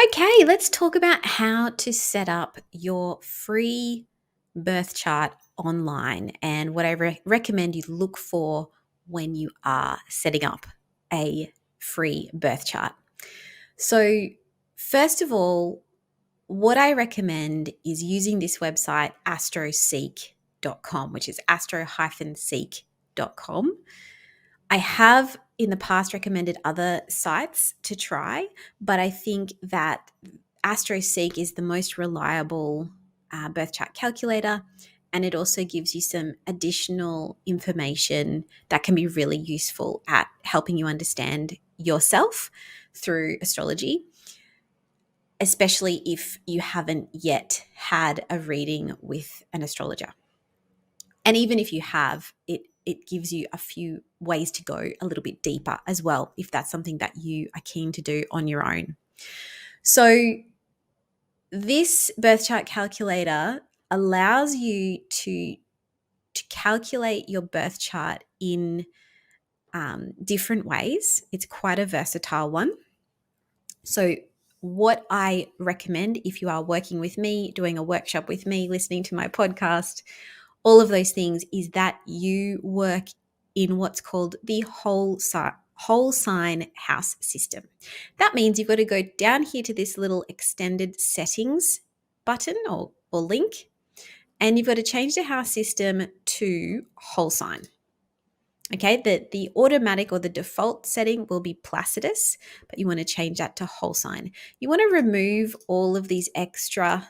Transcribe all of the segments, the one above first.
Okay, let's talk about how to set up your free birth chart online and what I recommend you look for when you are setting up a free birth chart. So, first of all, what I recommend is using this website, astroseek.com, which is astro-seek.com. I have in the past recommended other sites to try, but I think that Astro Seek is the most reliable birth chart calculator, and it also gives you some additional information that can be really useful at helping you understand yourself through astrology, especially if you haven't yet had a reading with an astrologer. And even if you have, it gives you a few ways to go a little bit deeper as well, if that's something that you are keen to do on your own. So this birth chart calculator allows you to calculate your birth chart in different ways. It's quite a versatile one. So what I recommend if you are working with me, doing a workshop with me, listening to my podcast, all of those things, is that you work in what's called the whole sign house system. That means you've got to go down here to this little extended settings button or link, and you've got to change the house system to whole sign. Okay, the automatic or the default setting will be Placidus, but you want to change that to whole sign. You want to remove all of these extra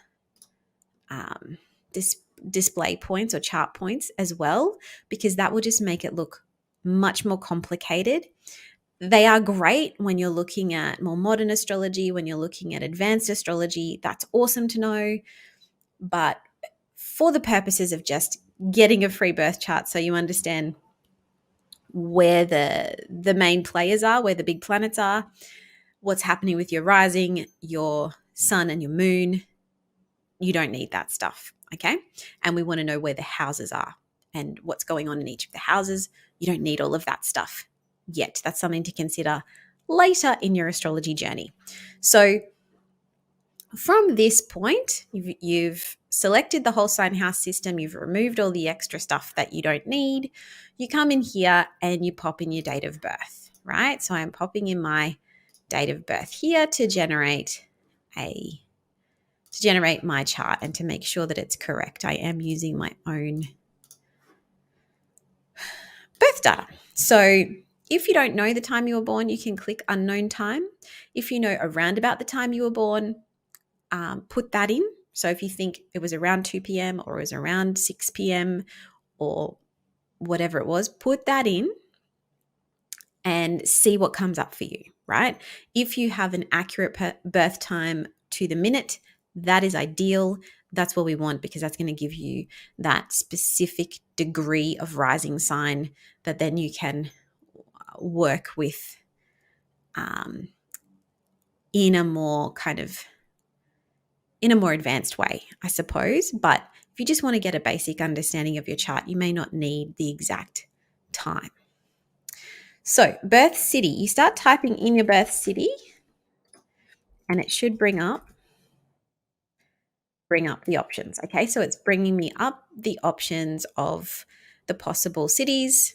display points or chart points as well, because that will just make it look much more complicated. They are great when you're looking at more modern astrology, when you're looking at advanced astrology. That's awesome to know. But for the purposes of just getting a free birth chart so you understand where the main players are, where the big planets are, what's happening with your rising, your sun and your moon, you don't need that stuff, okay? And we want to know where the houses are and what's going on in each of the houses. You don't need all of that stuff yet. That's something to consider later in your astrology journey. So from this point, you've selected the whole sign house system, you've removed all the extra stuff that you don't need. You come in here and you pop in your date of birth, right? So I'm popping in my date of birth here to generate my chart and to make sure that it's correct. I am using my own birth data. So if you don't know the time you were born, you can click unknown time. If you know around about the time you were born, put that in. So if you think it was around 2 p.m. or it was around 6 p.m. or whatever it was, put that in and see what comes up for you, right? If you have an accurate birth time to the minute, that is ideal. That's what we want, because that's going to give you that specific degree of rising sign that then you can work with in a more advanced way, I suppose. But if you just want to get a basic understanding of your chart, you may not need the exact time. So birth city, you start typing in your birth city and it should bring up the options. Okay, so it's bringing me up the options of the possible cities.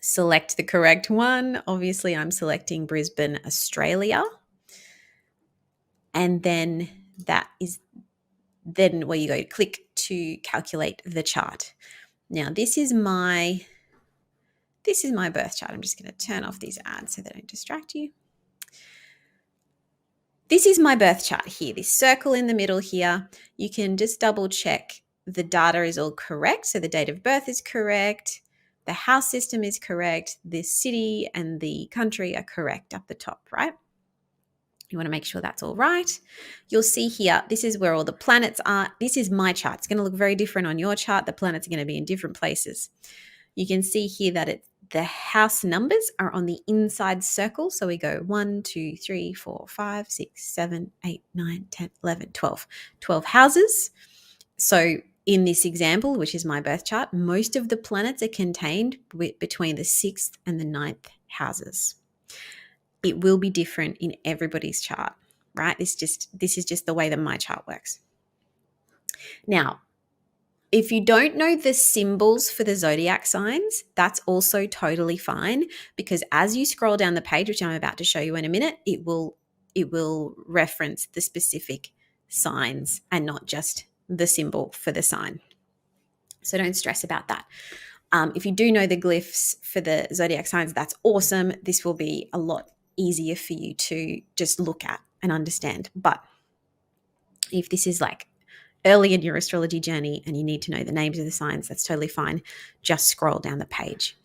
Select the correct one. Obviously, I'm selecting Brisbane, Australia. And then where you go, click to calculate the chart. Now, this is my birth chart. I'm just going to turn off these ads so they don't distract you. This is my birth chart here, this circle in the middle here. You can just double check the data is all correct. So the date of birth is correct. The house system is correct. The city and the country are correct up the top, right? You want to make sure that's all right. You'll see here, this is where all the planets are. This is my chart. It's going to look very different on your chart. The planets are going to be in different places. You can see here that the house numbers are on the inside circle. So we go 1, 2, 3, 4, 5, 6, 7, 8, 9, 10, 11, 12. 12 houses. So in this example, which is my birth chart, most of the planets are contained between the 6th and the 9th houses. It will be different in everybody's chart, right? This is just the way that my chart works. Now, if you don't know the symbols for the zodiac signs, that's also totally fine, because as you scroll down the page, which I'm about to show you in a minute, it will reference the specific signs and not just the symbol for the sign. So don't stress about that. If you do know the glyphs for the zodiac signs, that's awesome. This will be a lot easier for you to just look at and understand. But if this is like early in your astrology journey and you need to know the names of the signs, that's totally fine. Just scroll down the page.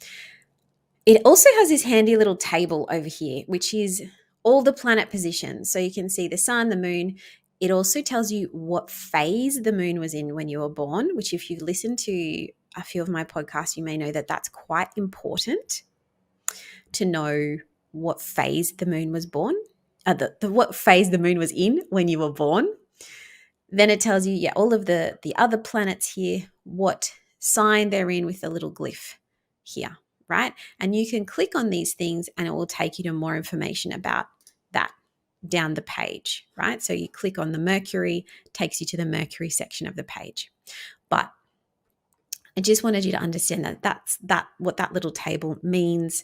It also has this handy little table over here, which is all the planet positions. So you can see the sun, the moon. It also tells you what phase the moon was in when you were born, which if you listen to a few of my podcasts, you may know that that's quite important to know what phase the moon was born, what phase the moon was in when you were born. Then it tells you, all of the other planets here, what sign they're in with the little glyph here, right? And you can click on these things and it will take you to more information about that down the page, right? So you click on the Mercury, takes you to the Mercury section of the page. But I just wanted you to understand that that's what that little table means.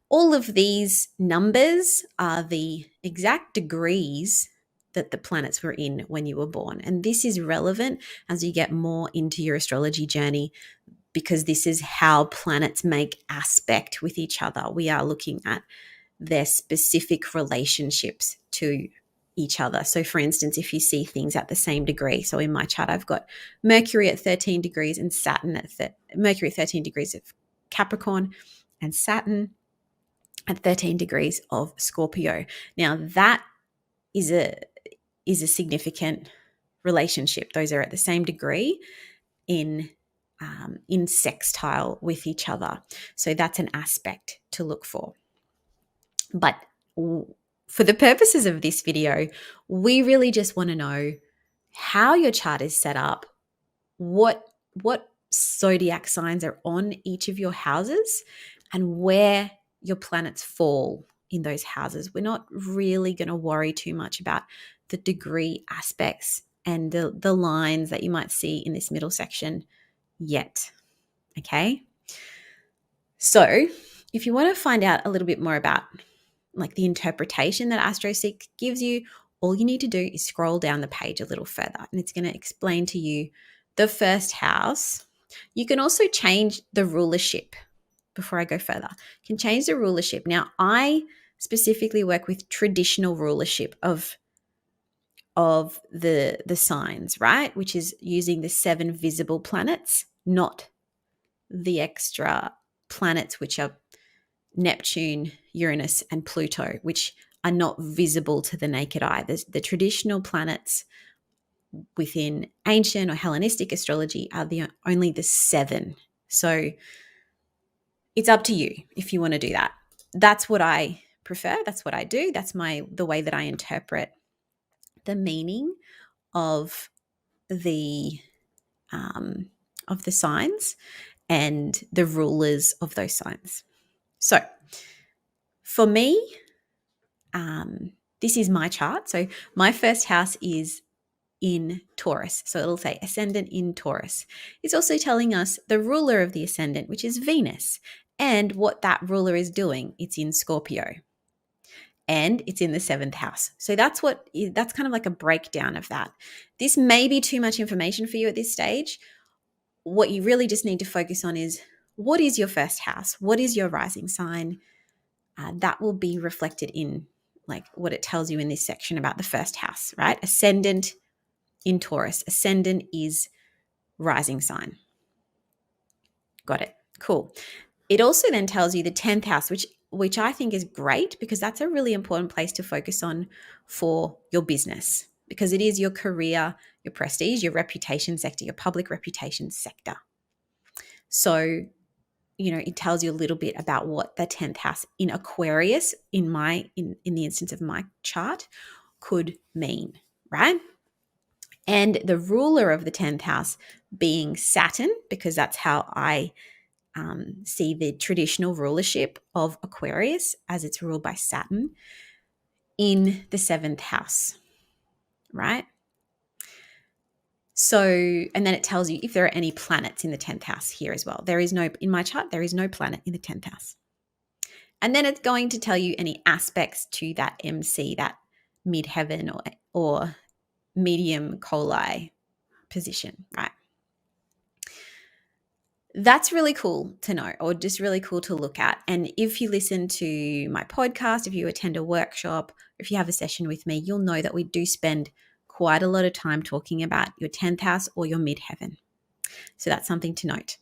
All of these numbers are the exact degrees that the planets were in when you were born. And this is relevant as you get more into your astrology journey, because this is how planets make aspect with each other. We are looking at their specific relationships to each other. So for instance, if you see things at the same degree, so in my chart, I've got Mercury at 13 degrees and Saturn at Mercury at 13 degrees of Capricorn and Saturn at 13 degrees of Scorpio. Now that is a significant relationship. Those are at the same degree in sextile with each other. So that's an aspect to look for. But for the purposes of this video, we really just want to know how your chart is set up, what zodiac signs are on each of your houses, and where your planets fall in those houses. We're not really going to worry too much about the degree aspects and the lines that you might see in this middle section yet. Okay? So if you want to find out a little bit more about like the interpretation that Astro Seek gives you, all you need to do is scroll down the page a little further and it's going to explain to you the first house. You can also change the rulership. Before I go further, you can change the rulership. Now, I specifically work with traditional rulership of the signs, right? Which is using the 7 visible planets, not the extra planets, which are Neptune, Uranus, and Pluto, which are not visible to the naked eye. The traditional planets within ancient or Hellenistic astrology are only the 7. So it's up to you if you want to do that. That's what I prefer. That's what I do. That's the way that I interpret the meaning of the signs and the rulers of those signs. So for me, this is my chart. So my first house is in Taurus. So it'll say ascendant in Taurus. It's also telling us the ruler of the ascendant, which is Venus, and what that ruler is doing. It's in Scorpio and it's in the 7th house. So that's kind of like a breakdown of that. This may be too much information for you at this stage. What you really just need to focus on is, what is your first house? What is your rising sign? That will be reflected in like what it tells you in this section about the first house, right? Ascendant in Taurus. Ascendant is rising sign. Got it. Cool. It also then tells you the 10th house, which I think is great, because that's a really important place to focus on for your business, because it is your career, your prestige, your reputation sector, your public reputation sector. So, it tells you a little bit about what the 10th house in Aquarius, in the instance of my chart, could mean, right? And the ruler of the 10th house being Saturn, because that's how I see the traditional rulership of Aquarius, as it's ruled by Saturn in the 7th house. right? So, and then it tells you if there are any planets in the 10th house here as well. In my chart, there is no planet in the 10th house. And then it's going to tell you any aspects to that MC, that midheaven or medium coli position, right? That's really cool to know, or just really cool to look at. And if you listen to my podcast, if you attend a workshop, if you have a session with me, you'll know that we do spend quite a lot of time talking about your 10th house or your midheaven. So that's something to note.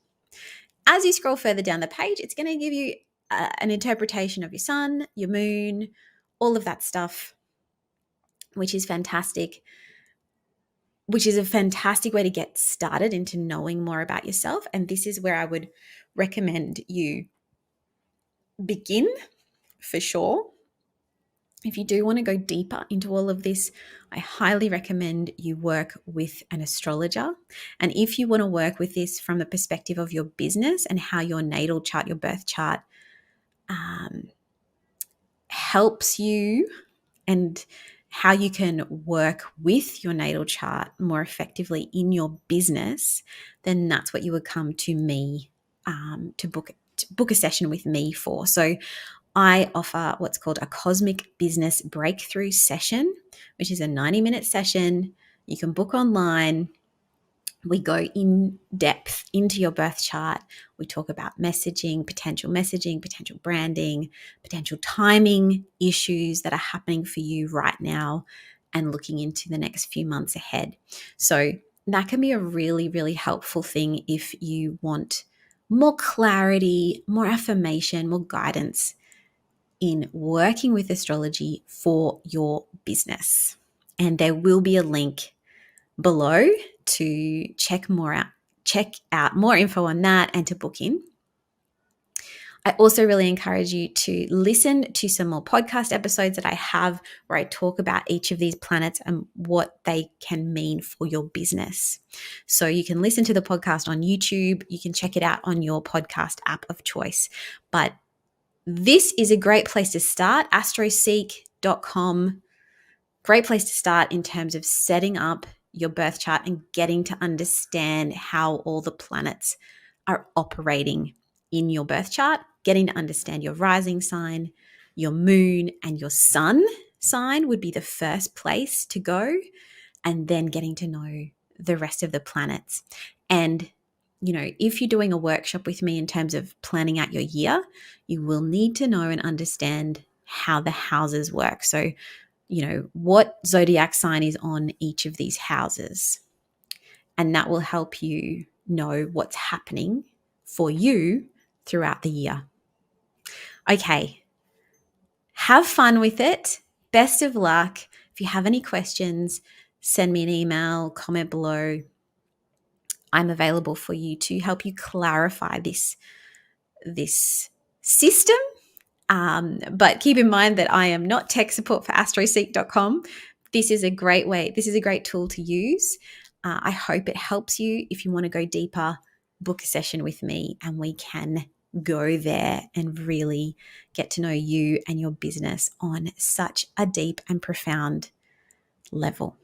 As you scroll further down the page, it's going to give you an interpretation of your sun, your moon, all of that stuff, which is fantastic. Which is a fantastic way to get started into knowing more about yourself. And this is where I would recommend you begin for sure. If you do want to go deeper into all of this, I highly recommend you work with an astrologer. And if you want to work with this from the perspective of your business and how your natal chart, your birth chart, helps you and how you can work with your natal chart more effectively in your business, then that's what you would come to me to book a session with me for. So I offer what's called a cosmic business breakthrough session, which is a 90-minute session. You can book online. We go in depth into your birth chart. We talk about messaging, potential branding, potential timing issues that are happening for you right now, and looking into the next few months ahead. So that can be a really, really helpful thing if you want more clarity, more affirmation, more guidance in working with astrology for your business. And there will be a link below to check out more info on that and to book in. I also really encourage you to listen to some more podcast episodes that I have where I talk about each of these planets and what they can mean for your business. So you can listen to the podcast on YouTube. You can check it out on your podcast app of choice. But this is a great place to start, astroseek.com. Great place to start in terms of setting up your birth chart and getting to understand how all the planets are operating in your birth chart, getting to understand your rising sign, your moon, and your sun sign would be the first place to go, and then getting to know the rest of the planets. And if you're doing a workshop with me in terms of planning out your year, you will need to know and understand how the houses work. So what zodiac sign is on each of these houses. And that will help you know what's happening for you throughout the year. Okay, have fun with it. Best of luck. If you have any questions, send me an email, comment below. I'm available for you to help you clarify this system. But keep in mind that I am not tech support for astroseek.com. This is a great way. This is a great tool to use. I hope it helps you. If you want to go deeper, book a session with me and we can go there and really get to know you and your business on such a deep and profound level.